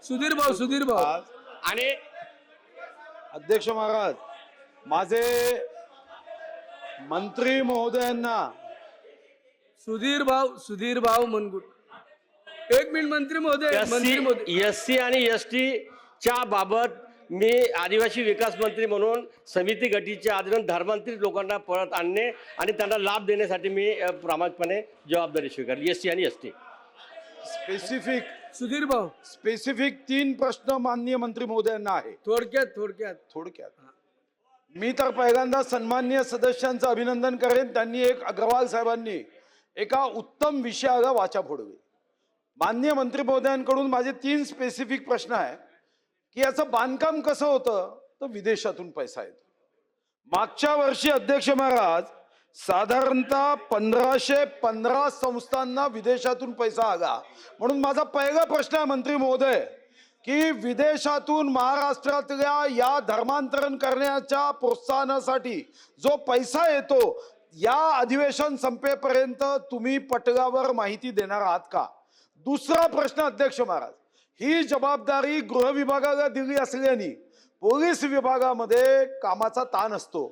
सुधीर भाऊ आणि अध्यक्ष महाराज, माझे मंत्री महोदयांना सुधीर भाऊ मनगुट, एक मिनिट मंत्री महोदय. एससी आणि एसटी च्या बाबत मी आदिवासी विकास मंत्री म्हणून समिती गटीचे आंदोलन धर्मांतरित लोकांना परत आणणे आणि त्यांना लाभ देण्यासाठी मी प्रामाणिकपणे जबाबदारी स्वीकारली. एससी आणि एसटी सुधीर भाऊ स्पेसिफिक 3 प्रश्न माननीय मंत्री महोदयांना आहे. थोडक्यात मी तर पहिल्यांदा सन्माननीय सदस्यांचं अभिनंदन करेन. त्यांनी अग्रवाल साहेबांनी एका उत्तम विषयाला वाचा फोडली. माननीय मंत्री महोदयांकडून माझे 3 स्पेसिफिक प्रश्न आहे की याचं बांधकाम कसं होतं, तर विदेशातून पैसा येतो. मागच्या वर्षी अध्यक्ष महाराज साधारणतः 1515 संस्थांना विदेशातून पैसा आला. म्हणून माझा पहिला प्रश्न आहे मंत्री महोदय की विदेशातून महाराष्ट्रातल्या या धर्मांतरण करण्याच्या प्रोत्साहनासाठी जो पैसा येतो या अधिवेशन संपेपर्यंत तुम्ही पटलावर माहिती देणार आहात का? दुसरा प्रश्न अध्यक्ष महाराज, ही जबाबदारी गृह विभागाला दिली असल्याने पोलीस विभागामध्ये कामाचा ताण असतो.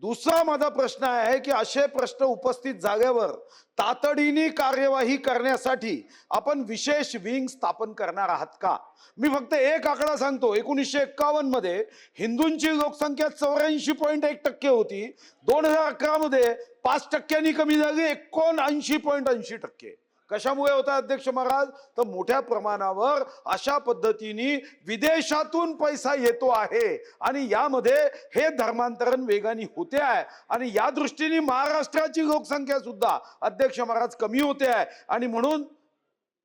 दुसरा माझा प्रश्न आहे की असे प्रश्न उपस्थित झाल्यावर तातडीने कार्यवाही करण्यासाठी आपण विशेष विंग स्थापन करणार आहात का? मी फक्त एक आकडा सांगतो. 1951 मध्ये हिंदूंची लोकसंख्या 84.1% होती. 2011 मध्ये 5% कमी झाली, 79.80%. कशामुळे होता अध्यक्ष महाराज? तर मोठ्या प्रमाणावर अशा पद्धतीने विदेशातून पैसा येतो आहे आणि यामध्ये हे धर्मांतरण वेगाने होते आहे आणि या दृष्टीने महाराष्ट्राची लोकसंख्या सुद्धा अध्यक्ष महाराज कमी होते आहे. आणि म्हणून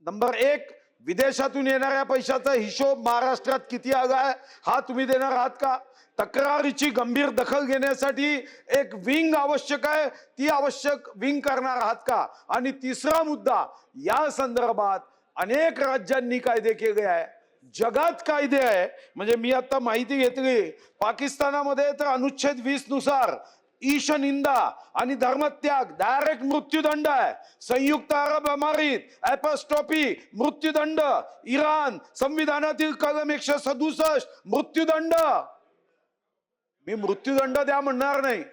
नंबर 1, विदेशातून येणाऱ्या पैशाचा हिशोब महाराष्ट्रात किती आलाय हा तुम्ही देणार आहात का? तक्रारीची गंभीर दखल घेण्यासाठी एक विंग आवश्यक आहे, ती आवश्यक विंग करणार आहात का? आणि तिसरा मुद्दा, या संदर्भात अनेक राज्यांनी कायदे केले आहे, जगात कायदे आहे. म्हणजे मी आता माहिती घेतली, पाकिस्तानामध्ये तर अनुच्छेद 20 नुसार ईशनिंदा आणि धर्मत्याग डायरेक्ट मृत्यूदंड आहे. संयुक्त अरब अमारीत एपॉस्ट्रॉफी मृत्यूदंड. इराण संविधानातील कलम 167 मृत्यूदंड. मी मृत्यूदंड द्या म्हणणार नाही,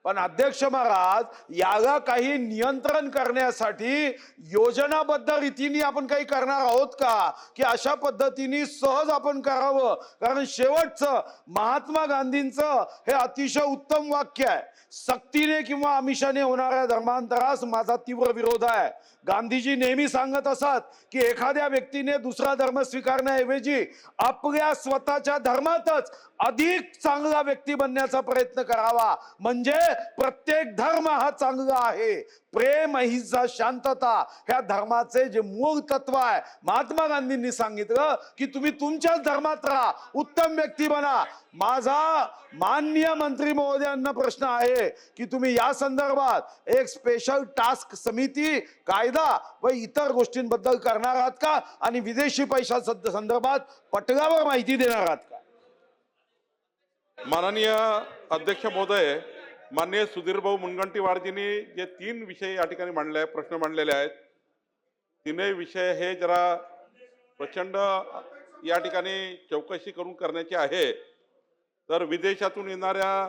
पण अध्यक्ष महाराज याला काही नियंत्रण करण्यासाठी योजनाबद्ध रीतीने आपण काही करणार आहोत का की अशा पद्धतीने सहज आपण करावं? कारण शेवटचं महात्मा गांधींचं हे अतिशय उत्तम वाक्य आहे, सक्तीने किंवा आमिषाने होणाऱ्या धर्मांतरास माझा तीव्र विरोध आहे. गांधीजी नेहमी सांगत असत की एखाद्या व्यक्तीने दुसरा धर्म स्वीकारण्याऐवजी आपल्या स्वतःच्या धर्मातच अधिक चांगला व्यक्ती बनण्याचा प्रयत्न करावा. म्हणजे प्रत्येक धर्म हा चांगला आहे. प्रेम, अहिंसा, शांतता ह्या धर्माचे जे मूळ तत्व आहे, महात्मा गांधींनी सांगितलं की तुम्ही तुमच्याच धर्मात राहा, उत्तम व्यक्ती बना. माझा माननीय मंत्री महोदयांना प्रश्न आहे की तुम्ही या संदर्भात एक स्पेशल टास्क समिती, कायदा व इतर गोष्टींबद्दल करणार आहात का? आणि विदेशी पैशा संदर्भात पटलावर माहिती देणार आहात का? माननीय अध्यक्ष महोदय, माननीय सुधीरभाऊ मुनगंटीवारजींनी जे 3 विषय या ठिकाणी मांडले, प्रश्न मांडलेले आहेत, तीनही विषय हे जरा प्रचंड या ठिकाणी चौकशी करून करण्याचे आहे. तर विदेशातून येणाऱ्या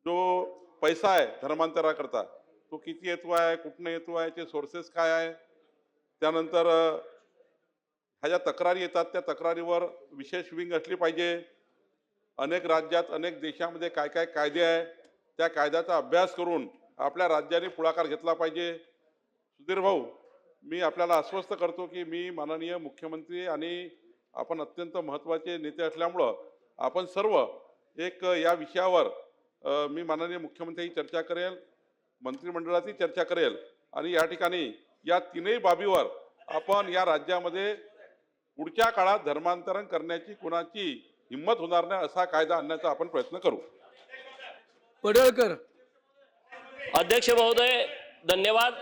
जो पैसा आहे धर्मांतराकरता तो किती येतो आहे, कुठनं येतो आहे, ते सोर्सेस काय आहे, त्यानंतर ह्या ज्या तक्रारी येतात त्या तक्रारीवर विशेष विंग असली पाहिजे. अनेक राज्यात अनेक देशामध्ये काय काय कायदे आहे त्या कायद्याचा अभ्यास करून आपल्या राज्याने पुढाकार घेतला पाहिजे. सुधीर भाऊ, मी आपल्याला आश्वस्त करतो की मी माननीय मुख्यमंत्री आणि आपण अत्यंत महत्त्वाचे नेते असल्यामुळं आपण सर्व एक या विषयावर मी माननीय मुख्यमंत्र्यांची चर्चा करेल, मंत्रिमंडळाची चर्चा करेल आणि या ठिकाणी या 3ही बाबीवर आपण या राज्यामध्ये पुढच्या काळात धर्मांतरण करण्याची कुणाची हिम्मत होणार नाही असा कायदा आणण्याचा आपण प्रयत्न करू. पडळकर. अध्यक्ष महोदय धन्यवाद.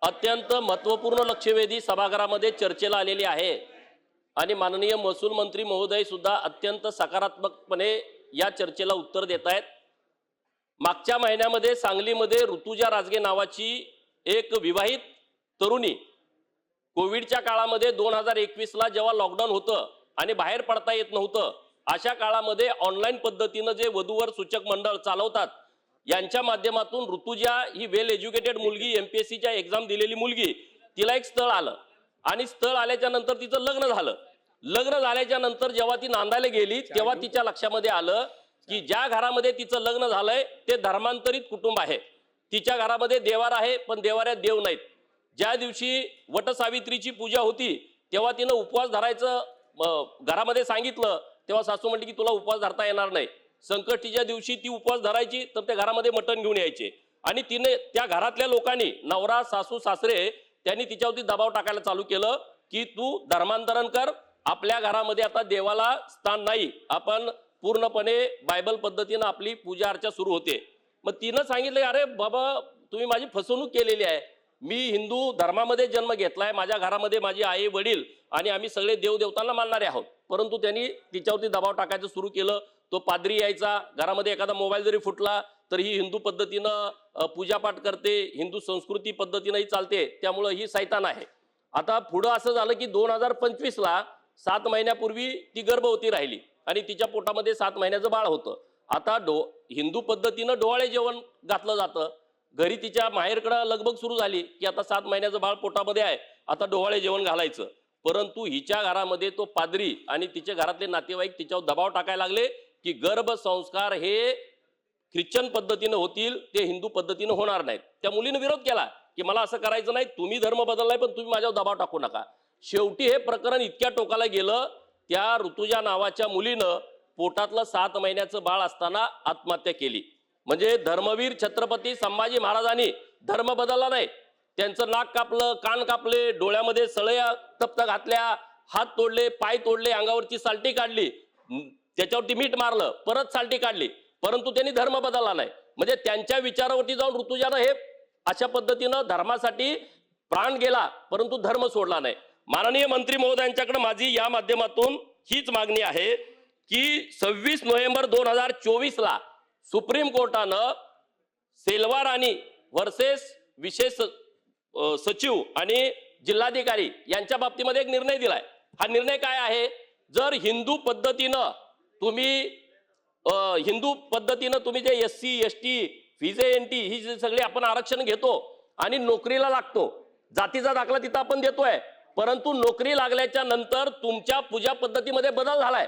अत्यंत महत्त्वपूर्ण लक्षवेधी सभागृहामध्ये चर्चेला आलेली आहे आणि माननीय महसूल मंत्री महोदय सुद्धा अत्यंत सकारात्मकपणे या चर्चेला उत्तर देत आहेत. मागच्या महिन्यामध्ये सांगलीमध्ये ऋतुजा राजगे नावाची एक विवाहित तरुणी कोविडच्या काळामध्ये 2021ला जेव्हा लॉकडाऊन होतं आणि बाहेर पडता येत नव्हतं, अशा काळामध्ये ऑनलाईन पद्धतीनं जे वधूवर सूचक मंडळ चालवतात यांच्या माध्यमातून ऋतुजा ही वेल एज्युकेटेड मुलगी, MPSCच्या एक्झाम दिलेली मुलगी, तिला एक स्थळ आलं आणि स्थळ आल्याच्या नंतर तिचं लग्न झालं. लग्न झाल्याच्या नंतर जेव्हा ती नांदायला गेली तेव्हा तिच्या लक्षामध्ये आलं की ज्या घरामध्ये तिचं लग्न झालंय ते धर्मांतरित कुटुंब आहे. तिच्या घरामध्ये देवार आहे पण देवाऱ्यात देव नाहीत. ज्या दिवशी वटसावित्रीची पूजा होती तेव्हा तिनं उपवास धरायचं घरामध्ये सांगितलं, तेव्हा सासू म्हणली की तुला उपवास धरता येणार नाही. संकष्टीच्या दिवशी ती उपवास धरायची तर त्या घरामध्ये मटण घेऊन यायचे आणि तिने त्या घरातल्या लोकांनी, नवरा, सासू, सासरे, त्यांनी तिच्यावरती दबाव टाकायला चालू केलं की तू धर्मांतरण कर, आपल्या घरामध्ये आता देवाला स्थान नाही, आपण पूर्णपणे बायबल पद्धतीनं आपली पूजा अर्चा सुरू होते. मग तिनं सांगितलं अरे बाबा तुम्ही माझी फसवणूक केलेली आहे, मी हिंदू धर्मामध्ये जन्म घेतलाय, माझ्या घरामध्ये माझी आई वडील आणि आम्ही सगळे देवदेवतांना मानणारे आहोत. परंतु त्यांनी तिच्यावरती दबाव टाकायचं सुरू केलं. तो पाद्री यायचा, घरामध्ये एखादा मोबाईल जरी फुटला तर ही हिंदू पद्धतीनं पूजापाठ करते, हिंदू संस्कृती पद्धतीनंही चालते, त्यामुळं ही सैतान आहे. आता पुढं असं झालं की 2025ला 7 महिन्यापूर्वी ती गर्भवती राहिली आणि तिच्या पोटामध्ये 7 महिन्याचं बाळ होतं. आता हिंदू पद्धतीनं डोहाळे जेवण घातलं जातं. घरी तिच्या माहेरकडं लगबग सुरू झाली की आता 7 महिन्याचं बाळ पोटामध्ये आहे, आता डोहाळे जेवण घालायचं. परंतु हिच्या घरामध्ये तो पाद्री आणि तिच्या घरातले नातेवाईक तिच्यावर दबाव टाकायला लागले की गर्भसंस्कार हे ख्रिश्चन पद्धतीनं होतील, ते हिंदू पद्धतीनं होणार नाहीत. त्या मुलीने विरोध केला की मला असं करायचं नाही, तुम्ही धर्म बदललाय पण तुम्ही माझ्यावर दबाव टाकू नका. शेवटी हे प्रकरण इतक्या टोकाला गेलं, त्या ऋतुजा नावाच्या मुलीनं पोटातलं 7 महिन्याचं बाळ असताना आत्महत्या केली. म्हणजे धर्मवीर छत्रपती संभाजी महाराजांनी धर्म बदलला नाही, त्यांचं नाक कापलं, कान कापले, डोळ्यामध्ये सळया तप्त घातल्या, हात तोडले, पाय तोडले, अंगावरची साल्टी काढली, त्याच्यावरती मीठ मारलं, परत साल्टी काढली, परंतु त्यांनी धर्म बदलला नाही. म्हणजे त्यांच्या विचारावरती जाऊन ऋतुजानं हे अशा पद्धतीनं धर्मासाठी प्राण गेला परंतु धर्म सोडला नाही. माननीय मंत्री महोदयांच्याकडे माझी या माध्यमातून हीच मागणी आहे की 26 नोव्हेंबर 2024ला सुप्रीम कोर्टानं सेल्वा राणी वर्सेस विशेष सचिव आणि जिल्हाधिकारी यांच्या बाबतीमध्ये एक निर्णय दिलाय. हा निर्णय काय आहे? जर हिंदू पद्धतीनं तुम्ही जे SC ST VJNT ही जे सगळे आपण आरक्षण घेतो आणि नोकरीला लागतो, जातीचा दाखला तिथं आपण देतोय, परंतु नोकरी लागल्याच्या नंतर तुमच्या पूजा पद्धतीमध्ये बदल झालाय.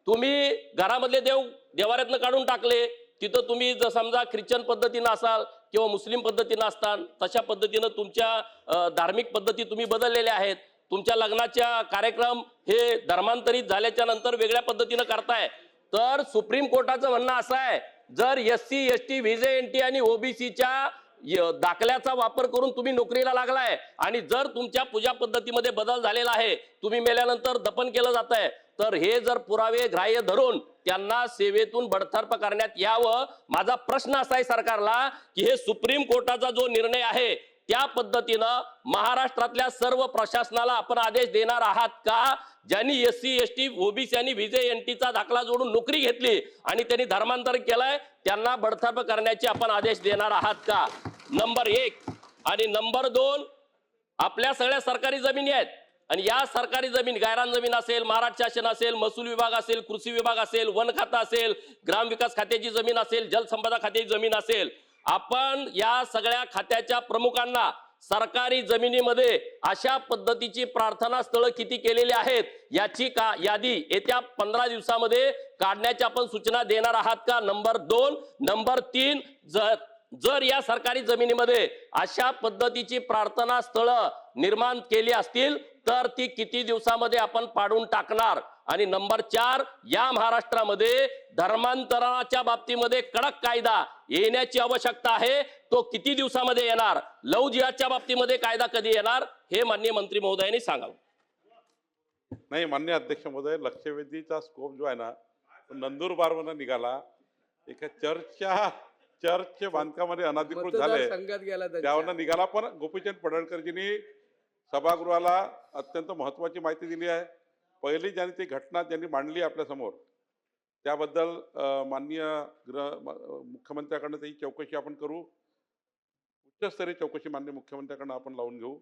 तुम्ही घरामधले देवाऱ्यातनं काढून टाकले, तिथं तुम्ही जर समजा ख्रिश्चन पद्धतीनं असाल किंवा मुस्लिम पद्धतीनं असताल तशा पद्धतीनं तुमच्या धार्मिक पद्धती तुम्ही बदललेल्या आहेत. तुमच्या लग्नाच्या कार्यक्रम हे धर्मांतरित झाल्याच्या नंतर वेगळ्या पद्धतीनं करताय. तर सुप्रीम कोर्टाचं म्हणणं असं आहे, जर SC ST VJNT आणि OBCच्या दाखल्याचा वापर करून तुम्ही नोकरीला लागलाय आणि जर तुमच्या पूजा पद्धतीमध्ये बदल झालेला आहे, तुम्ही मेल्यानंतर दफन केलं जात आहे, तर हे जर पुरावे ग्राह्य धरून त्यांना सेवेतून बडतर्फ करण्यात यावं. माझा प्रश्न असा आहे सरकारला की हे सुप्रीम कोर्टाचा जो निर्णय आहे त्या पद्धतीनं महाराष्ट्रातल्या सर्व प्रशासनाला आपण आदेश देणार आहात का? ज्यांनी SC ST OBC आणि VJNTचा दाखला जोडून नोकरी घेतली आणि त्यांनी धर्मांतर केलंय त्यांना बडतर्फ करण्याचे आपण आदेश देणार आहात का? नंबर 1. आणि नंबर 2, आपल्या सगळ्या सरकारी जमिनी आहेत आणि या सरकारी जमीन, गायरान जमीन असेल, महाराष्ट्र शासन असेल, महसूल विभाग असेल, कृषी विभाग असेल, वन खाता असेल, ग्रामविकास खात्याची जमीन असेल, जलसंपदा खात्याची जमीन असेल, आपण या सगळ्या खात्याच्या प्रमुखांना सरकारी जमिनीमध्ये अशा पद्धतीची प्रार्थना स्थळं किती केलेली आहेत याची यादी येत्या 15 दिवसामध्ये काढण्याची आपण सूचना देणार आहात का? नंबर 2. नंबर 3, जर या सरकारी जमिनीमध्ये अशा पद्धतीची प्रार्थना स्थळं निर्माण केली असतील तर ती किती दिवसामध्ये आपण पाडून टाकणार? आणि नंबर 4, या महाराष्ट्रामध्ये धर्मांतराच्या बाबतीमध्ये कडक कायदा येण्याची आवश्यकता आहे, तो किती दिवसामध्ये येणार? लव्ह जिहादच्या बाबतीमध्ये कायदा कधी येणार हे माननीय मंत्री महोदयांनी सांगावं. नाही माननीय अध्यक्ष महोदय, लक्षवेधीचा स्कोप जो आहे ना तो नंदुरबारवरून निघाला. एका चर्चच्या बांधकामामध्ये अनधिकृत झाले संघात गेला त्यावरनं निघाला. पण गोपीचंद पडळकरजींनी सभागृहाला अत्यंत महत्वाची माहिती दिली आहे. पहिली ज्यांनी ती घटना ज्यांनी मांडली आपल्या समोर त्याबद्दल माननीय मुख्यमंत्र्याकडनं त्याची चौकशी आपण करू. उच्चस्तरीय चौकशी माननीय मुख्यमंत्र्याकडनं आपण लावून घेऊ.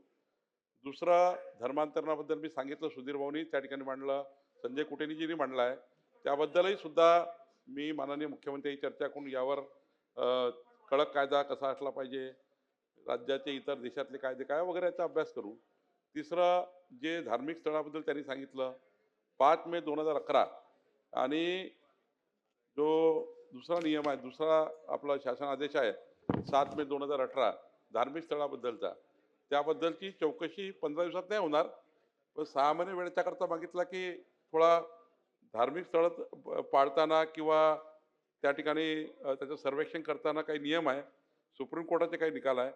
दुसरं धर्मांतरणाबद्दल मी सांगितलं, सुधीर भाऊनी त्या ठिकाणी मांडलं, संजय कुटेनीजींनी मांडलं आहे. त्याबद्दलही सुद्धा मी माननीय मुख्यमंत्री चर्चा करून यावर कडक कायदा कसा असला पाहिजे, राज्याचे इतर देशातले कायदे काय वगैरे याचा अभ्यास करू. तिसरं जे धार्मिक स्थळाबद्दल त्यांनी सांगितलं 5 मे 2011 आणि जो दुसरा नियम आहे, दुसरा आपला शासन आदेश आहे 7 मे 2018 धार्मिक स्थळाबद्दलचा, त्याबद्दलची चौकशी 15 दिवसात नाही होणार, पण 6 महिने वेळेच्या करता मागितला की थोडा धार्मिक स्थळ पाळताना किंवा त्या ठिकाणी त्याचं सर्वेक्षण करताना काही नियम आहे, सुप्रीम कोर्टाचे काही निकाल आहे.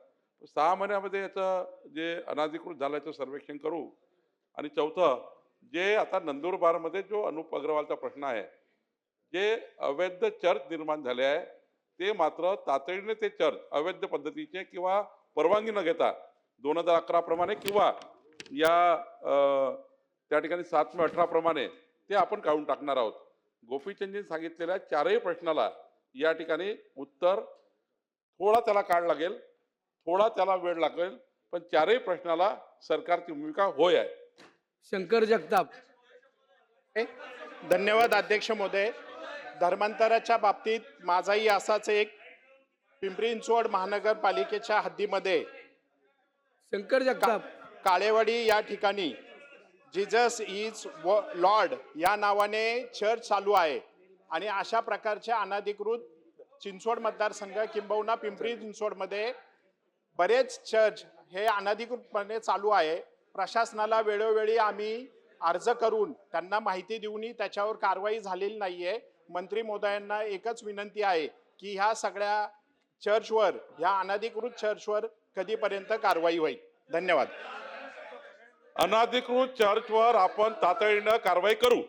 6 महिन्यामध्ये याचं जे अनाधिकृत झाल्याचं सर्वेक्षण करू. आणि चौथं, जे आता नंदुरबारमध्ये जो अनुप अग्रवालचा प्रश्न आहे, जे अवैध चर्च निर्माण झाले आहे ते मात्र तातडीने ते चर्च अवैध पद्धतीचे किंवा परवानगी न घेता 2011 प्रमाणे किंवा या त्या ठिकाणी 7 मे 18 प्रमाणे ते आपण काढून टाकणार आहोत. गोपीचंदजींनी सांगितलेल्या 4ही प्रश्नाला या ठिकाणी उत्तर थोडा त्याला काळ लागेल, थोडा त्याला वेळ लागेल, पण 4ही प्रश्नाला सरकारची भूमिका होय आहे. शंकर जगताप. धन्यवाद अध्यक्ष महोदय. धर्मांतराच्या बाबतीत माझाही असाच एक पिंपरी चिंचवड महानगरपालिकेच्या हद्दीमध्ये शंकर जगताप. काळेवाडी या ठिकाणी जीजस इज लॉर्ड या नावाने चर्च चालू आहे आणि अशा प्रकारच्या अनधिकृत चिंचवड मतदारसंघ किंबहुना पिंपरी चिंचवडमध्ये बरेच चर्च हे अनधिकृतपणे चालू आहे. प्रशासनाला वेळोवेळी आम्ही अर्ज करून त्यांना माहिती देऊनही त्याच्यावर कारवाई झालेली नाहीये. मंत्री महोदयांना एकच विनंती आहे की ह्या सगळ्या चर्चवर, ह्या अनधिकृत चर्चवर कधीपर्यंत कारवाई होईल. धन्यवाद. अनधिकृत चर्चवर आपण तातडीनं कारवाई करू.